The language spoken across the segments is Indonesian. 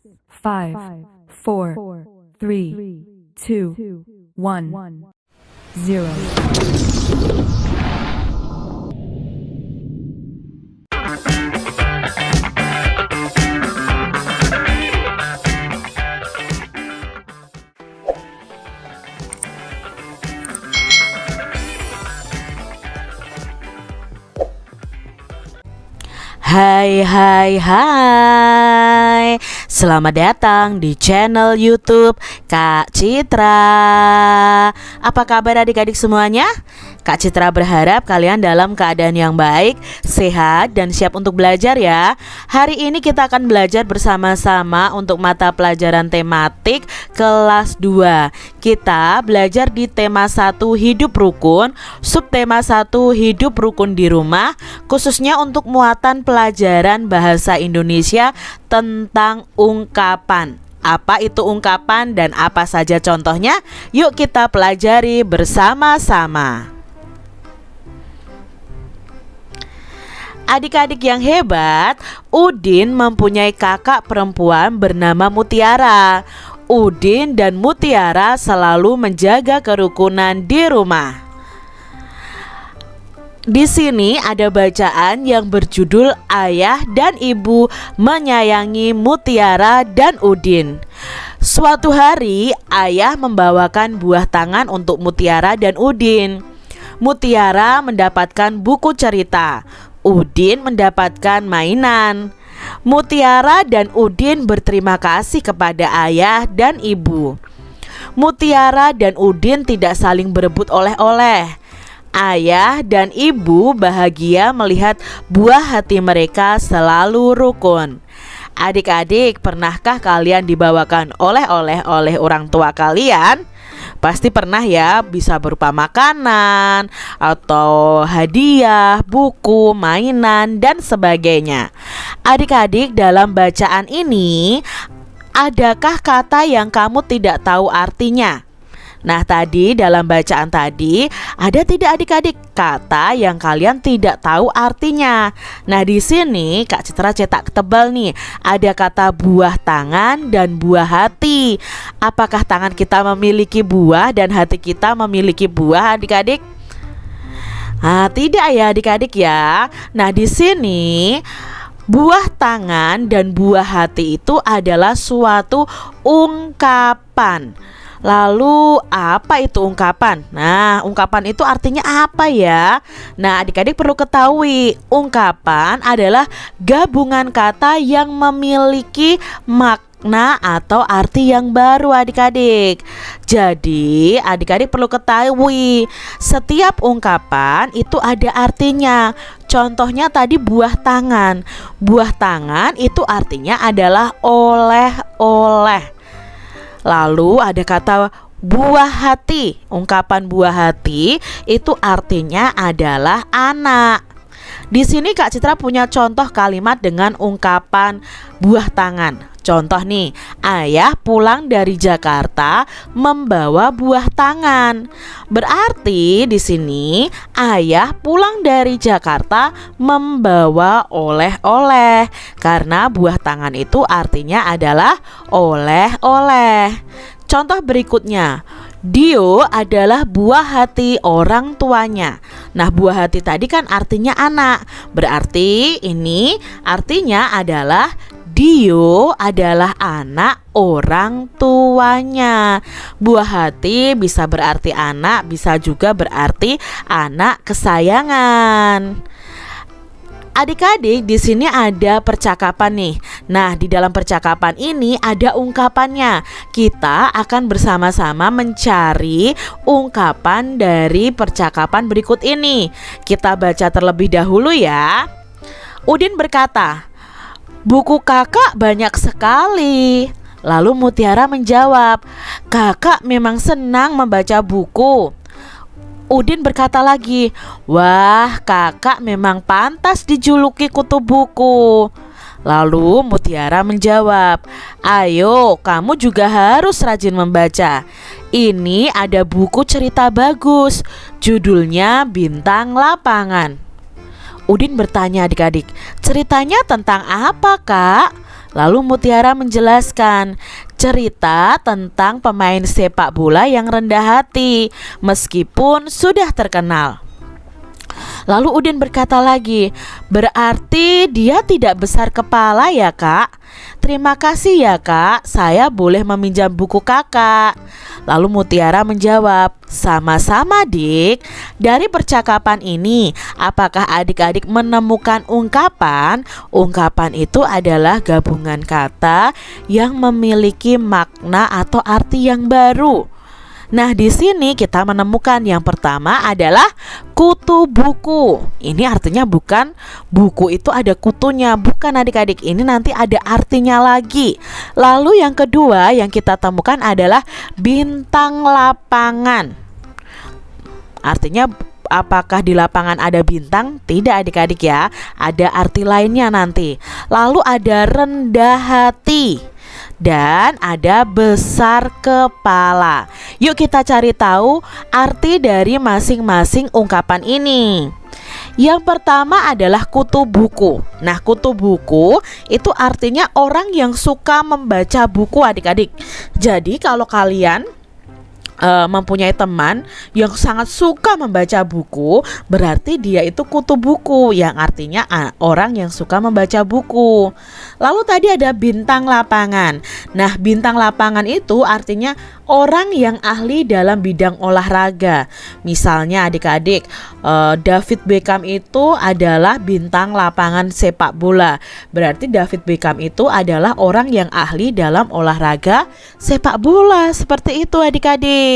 5, 4, 3, 2, 1, 0. Hai hai hai, selamat datang di channel YouTube Kak Citra. Apa kabar adik-adik semuanya? Kak Citra berharap kalian dalam keadaan yang baik, sehat, dan siap untuk belajar ya. Hari ini kita akan belajar bersama-sama untuk mata pelajaran tematik kelas 2. Kita belajar di tema 1 hidup rukun, subtema 1 hidup rukun di rumah, khususnya untuk muatan pelajaran bahasa Indonesia tentang ungkapan. Apa itu ungkapan dan apa saja contohnya? Yuk kita pelajari bersama-sama. Adik-adik yang hebat, Udin mempunyai kakak perempuan bernama Mutiara. Udin dan Mutiara selalu menjaga kerukunan di rumah. Di sini ada bacaan yang berjudul Ayah dan Ibu Menyayangi Mutiara dan Udin. Suatu hari, ayah membawakan buah tangan untuk Mutiara dan Udin. Mutiara mendapatkan buku cerita. Udin mendapatkan mainan. Mutiara dan Udin berterima kasih kepada ayah dan ibu. Mutiara dan Udin tidak saling berebut oleh-oleh. Ayah dan ibu bahagia melihat buah hati mereka selalu rukun. Adik-adik, pernahkah kalian dibawakan oleh-oleh oleh orang tua kalian? Pasti pernah ya, bisa berupa makanan atau hadiah, buku, mainan, dan sebagainya. Adik-adik, dalam bacaan ini, adakah kata yang kamu tidak tahu artinya? Nah, tadi dalam bacaan tadi ada tidak adik-adik kata yang kalian tidak tahu artinya? Nah, di sini Kak Citra cetak tebal nih. Ada kata buah tangan dan buah hati. Apakah tangan kita memiliki buah dan hati kita memiliki buah, adik-adik? Nah, tidak ya adik-adik ya. Nah, di sini buah tangan dan buah hati itu adalah suatu ungkapan. Lalu apa itu ungkapan? Nah, ungkapan itu artinya apa ya? Nah, adik-adik perlu ketahui, ungkapan adalah gabungan kata yang memiliki makna atau arti yang baru adik-adik. Jadi adik-adik perlu ketahui, setiap ungkapan itu ada artinya. Contohnya tadi buah tangan. Buah tangan itu artinya adalah oleh-oleh. Lalu ada kata buah hati. Ungkapan buah hati itu artinya adalah anak. Di sini Kak Citra punya contoh kalimat dengan ungkapan buah tangan. Contoh nih, ayah pulang dari Jakarta membawa buah tangan. Berarti di sini ayah pulang dari Jakarta membawa oleh-oleh. Karena buah tangan itu artinya adalah oleh-oleh. Contoh berikutnya, Dio adalah buah hati orang tuanya. Nah, buah hati tadi kan artinya anak. Berarti ini artinya adalah Dio adalah anak orang tuanya. Buah hati bisa berarti anak, bisa juga berarti anak kesayangan. Adik-adik, di sini ada percakapan nih. Nah, di dalam percakapan ini ada ungkapannya. Kita akan bersama-sama mencari ungkapan dari percakapan berikut ini. Kita baca terlebih dahulu ya. Udin berkata, "Buku kakak banyak sekali." Lalu Mutiara menjawab, "Kakak memang senang membaca buku." Udin berkata lagi, "Wah, kakak memang pantas dijuluki kutu buku." Lalu Mutiara menjawab, "Ayo, kamu juga harus rajin membaca. Ini ada buku cerita bagus, judulnya Bintang Lapangan." Udin bertanya adik-adik, "Ceritanya tentang apa, Kak?" Lalu Mutiara menjelaskan cerita tentang pemain sepak bola yang rendah hati meskipun sudah terkenal. Lalu Udin berkata lagi, "Berarti dia tidak besar kepala ya, Kak? Terima kasih ya, Kak. Saya boleh meminjam buku Kakak." Lalu Mutiara menjawab, "Sama-sama, Dik. Dari percakapan ini, apakah adik-adik menemukan ungkapan? Ungkapan itu adalah gabungan kata yang memiliki makna atau arti yang baru." Nah, di sini kita menemukan yang pertama adalah kutu buku. Ini artinya bukan buku itu ada kutunya, bukan adik-adik. Ini nanti ada artinya lagi. Lalu yang kedua yang kita temukan adalah bintang lapangan. Artinya apakah di lapangan ada bintang? Tidak adik-adik ya. Ada arti lainnya nanti. Lalu ada rendah hati dan ada besar kepala. Yuk kita cari tahu arti dari masing-masing ungkapan ini. Yang pertama adalah kutu buku. Nah, kutu buku itu artinya orang yang suka membaca buku adik-adik. Jadi kalau kalian mempunyai teman yang sangat suka membaca buku, berarti dia itu kutu buku, yang artinya orang yang suka membaca buku. Lalu tadi ada bintang lapangan. Nah, bintang lapangan itu artinya orang yang ahli dalam bidang olahraga. Misalnya adik-adik, David Beckham itu adalah bintang lapangan sepak bola. Berarti David Beckham itu adalah orang yang ahli dalam olahraga sepak bola. Seperti itu adik-adik.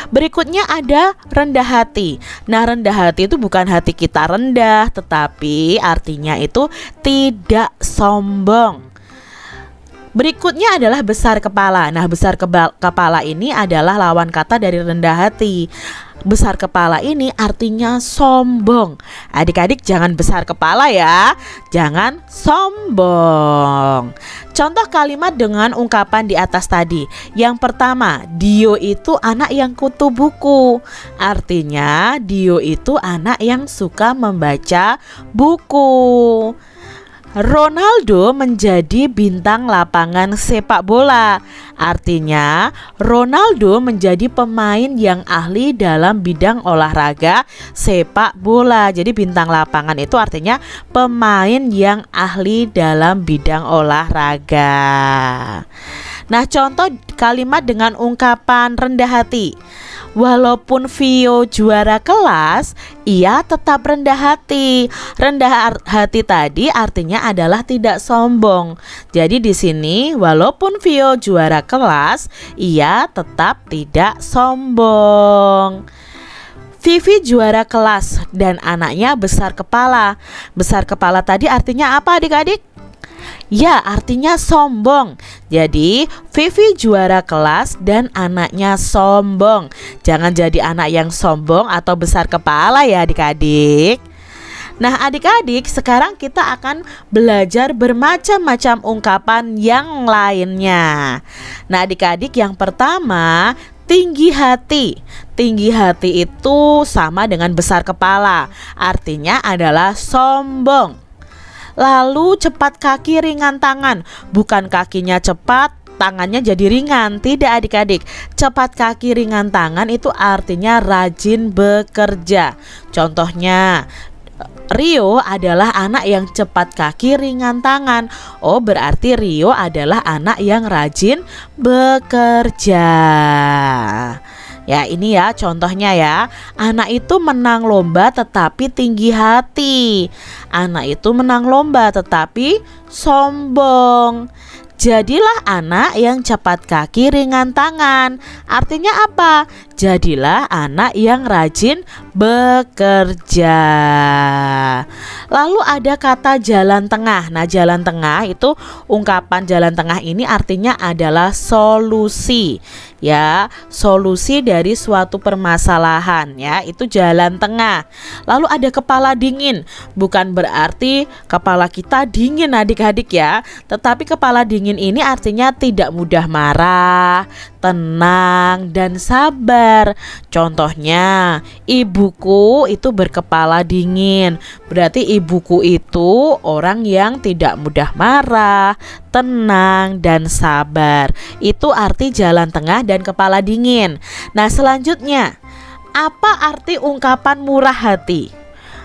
Berikutnya ada rendah hati. Nah, rendah hati itu bukan hati kita rendah, tetapi artinya itu tidak sombong. Berikutnya adalah besar kepala. Nah, besar kepala ini adalah lawan kata dari rendah hati. Besar kepala ini artinya sombong. Adik-adik jangan besar kepala ya, jangan sombong. Contoh kalimat dengan ungkapan di atas tadi. Yang pertama, Dio itu anak yang kutu buku. Artinya Dio itu anak yang suka membaca buku. Ronaldo menjadi bintang lapangan sepak bola. Artinya Ronaldo menjadi pemain yang ahli dalam bidang olahraga sepak bola. Jadi bintang lapangan itu artinya pemain yang ahli dalam bidang olahraga. Nah, contoh kalimat dengan ungkapan rendah hati. Walaupun Vio juara kelas, ia tetap rendah hati. Rendah hati tadi artinya adalah tidak sombong. Jadi di sini walaupun Vio juara kelas, ia tetap tidak sombong. Vivi juara kelas dan anaknya besar kepala. Besar kepala tadi artinya apa adik-adik? Ya, artinya sombong. Jadi Vivi juara kelas dan anaknya sombong. Jangan jadi anak yang sombong atau besar kepala ya adik-adik. Nah adik-adik, sekarang kita akan belajar bermacam-macam ungkapan yang lainnya. Nah adik-adik, yang pertama, tinggi hati. Tinggi hati itu sama dengan besar kepala. Artinya adalah sombong. Lalu cepat kaki ringan tangan. Bukan kakinya cepat, tangannya jadi ringan. Tidak adik-adik. Cepat kaki ringan tangan itu artinya rajin bekerja. Contohnya, Rio adalah anak yang cepat kaki ringan tangan. Oh, berarti Rio adalah anak yang rajin bekerja. Ya, ini ya contohnya ya. Anak itu menang lomba tetapi tinggi hati. Anak itu menang lomba tetapi sombong. Jadilah anak yang cepat kaki ringan tangan. Artinya apa? Jadilah anak yang rajin bekerja. Lalu ada kata jalan tengah. Nah, jalan tengah itu, ungkapan jalan tengah ini artinya adalah solusi. Ya, solusi dari suatu permasalahan ya, itu jalan tengah. Lalu ada kepala dingin. Bukan berarti kepala kita dingin adik-adik ya, tetapi kepala dingin ini artinya tidak mudah marah, tenang dan sabar. sabar. Contohnya, ibuku itu berkepala dingin. Berarti ibuku itu orang yang tidak mudah marah, tenang, dan sabar. Itu arti jalan tengah dan kepala dingin. Nah, selanjutnya, apa arti ungkapan murah hati?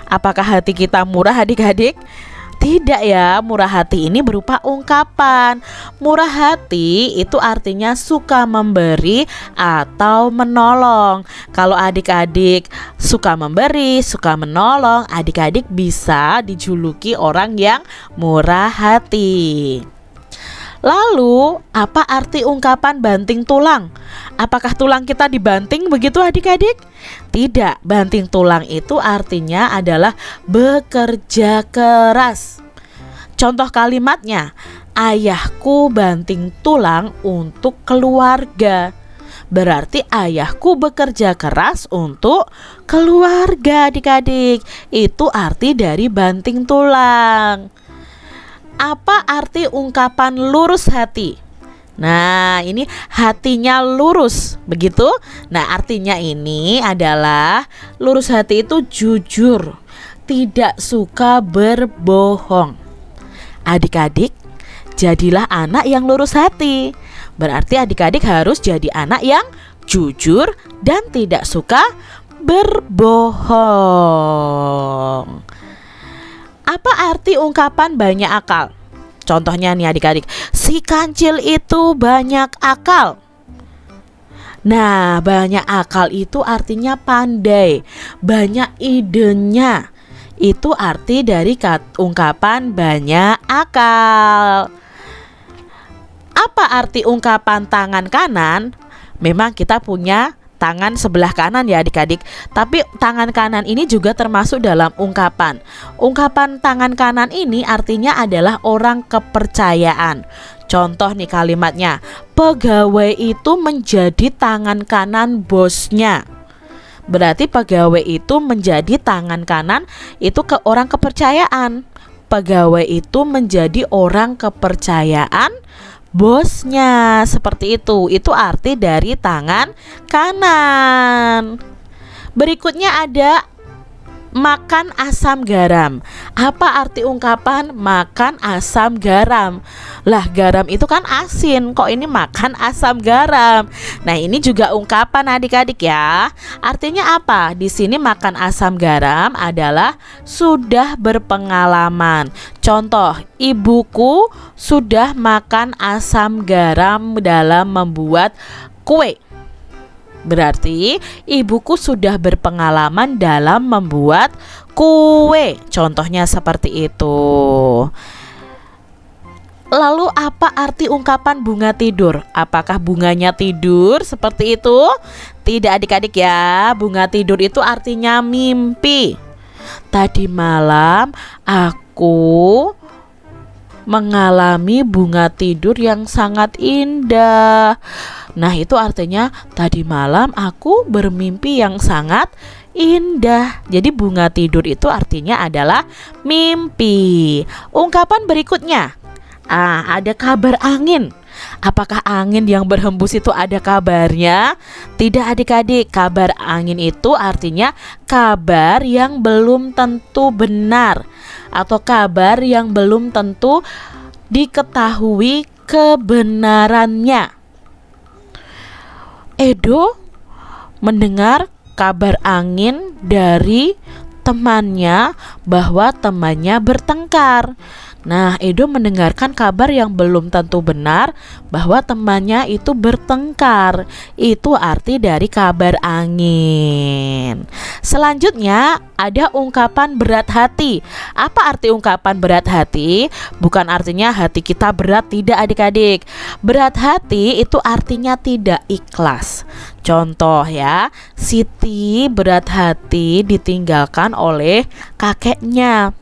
Apakah hati kita murah, adik-adik? Tidak ya, murah hati ini berupa ungkapan. Murah hati itu artinya suka memberi atau menolong. Kalau adik-adik suka memberi, suka menolong, adik-adik bisa dijuluki orang yang murah hati. Lalu, apa arti ungkapan banting tulang? Apakah tulang kita dibanting begitu adik-adik? Tidak, banting tulang itu artinya adalah bekerja keras. Contoh kalimatnya, ayahku banting tulang untuk keluarga. Berarti ayahku bekerja keras untuk keluarga adik-adik. Itu arti dari banting tulang. Apa arti ungkapan lurus hati? Nah, ini hatinya lurus, begitu? Nah, artinya ini adalah lurus hati itu jujur, tidak suka berbohong. Adik-adik, jadilah anak yang lurus hati. Berarti adik-adik harus jadi anak yang jujur dan tidak suka berbohong. Apa arti ungkapan banyak akal? Contohnya nih adik-adik, si kancil itu banyak akal. Nah, banyak akal itu artinya pandai, banyak idenya. Itu arti dari ungkapan banyak akal. Apa arti ungkapan tangan kanan? Memang kita punya tangan sebelah kanan ya adik-adik. Tapi tangan kanan ini juga termasuk dalam ungkapan. Ungkapan tangan kanan ini artinya adalah orang kepercayaan. Contoh nih kalimatnya, pegawai itu menjadi tangan kanan bosnya. Berarti pegawai itu menjadi tangan kanan itu ke orang kepercayaan. Pegawai itu menjadi orang kepercayaan bosnya, seperti itu. Itu arti dari tangan kanan. Berikutnya ada makan asam garam. Apa arti ungkapan makan asam garam? Lah, garam itu kan asin, kok ini makan asam garam? Nah, ini juga ungkapan adik-adik ya. Artinya apa? Di sini makan asam garam adalah sudah berpengalaman. Contoh, ibuku sudah makan asam garam dalam membuat kue. Berarti ibuku sudah berpengalaman dalam membuat kue. Contohnya seperti itu. Lalu apa arti ungkapan bunga tidur? Apakah bunganya tidur seperti itu? Tidak adik-adik ya. Bunga tidur itu artinya mimpi. Tadi malam aku mengalami bunga tidur yang sangat indah. Nah, itu artinya tadi malam aku bermimpi yang sangat indah. Jadi bunga tidur itu artinya adalah mimpi. Ungkapan berikutnya, ada kabar angin. Apakah angin yang berhembus itu ada kabarnya? Tidak adik-adik, kabar angin itu artinya kabar yang belum tentu benar, atau kabar yang belum tentu diketahui kebenarannya. Edo mendengar kabar angin dari temannya bahwa temannya bertengkar. Nah, Edo mendengarkan kabar yang belum tentu benar bahwa temannya itu bertengkar. Itu arti dari kabar angin. Selanjutnya ada ungkapan berat hati. Apa arti ungkapan berat hati? Bukan artinya hati kita berat, tidak adik-adik. Berat hati itu artinya tidak ikhlas. Contoh ya, Siti berat hati ditinggalkan oleh kakeknya.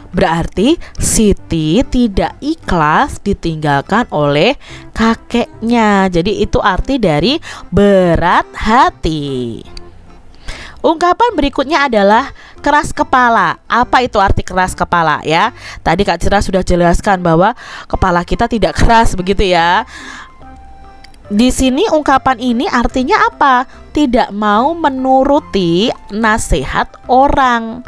Berarti Siti tidak ikhlas ditinggalkan oleh kakeknya. Jadi itu arti dari berat hati. Ungkapan berikutnya adalah keras kepala. Apa itu arti keras kepala ya? Tadi Kak Citra sudah jelaskan bahwa kepala kita tidak keras begitu ya. Di sini ungkapan ini artinya apa? Tidak mau menuruti nasihat orang.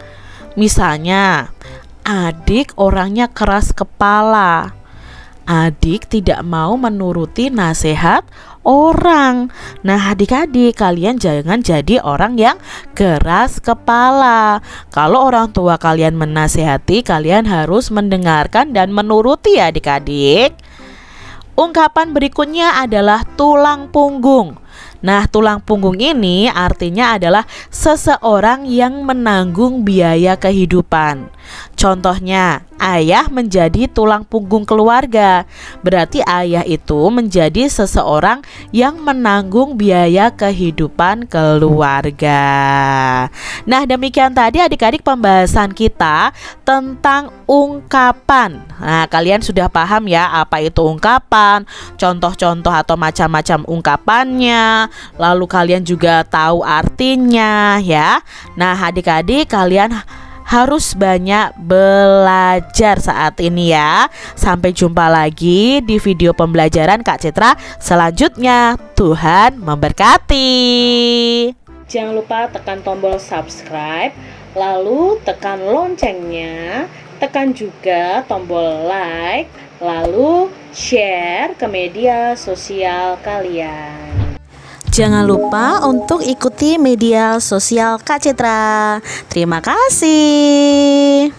Misalnya, adik orangnya keras kepala. Adik tidak mau menuruti nasihat orang. Nah, adik-adik, kalian jangan jadi orang yang keras kepala. Kalau orang tua kalian menasihati, kalian harus mendengarkan dan menuruti ya adik-adik. Ungkapan berikutnya adalah tulang punggung. Nah, tulang punggung ini artinya adalah seseorang yang menanggung biaya kehidupan. Contohnya, ayah menjadi tulang punggung keluarga. Berarti ayah itu menjadi seseorang yang menanggung biaya kehidupan keluarga. Nah, demikian tadi adik-adik pembahasan kita tentang ungkapan. Nah, kalian sudah paham ya apa itu ungkapan, contoh-contoh atau macam-macam ungkapannya. Lalu kalian juga tahu artinya ya. Nah, adik-adik kalian harus banyak belajar saat ini ya. Sampai jumpa lagi di video pembelajaran Kak Citra selanjutnya. Tuhan memberkati. Jangan lupa tekan tombol subscribe, lalu tekan loncengnya, tekan juga tombol like, lalu share ke media sosial kalian. Jangan lupa untuk ikuti media sosial Kak Citra. Terima kasih.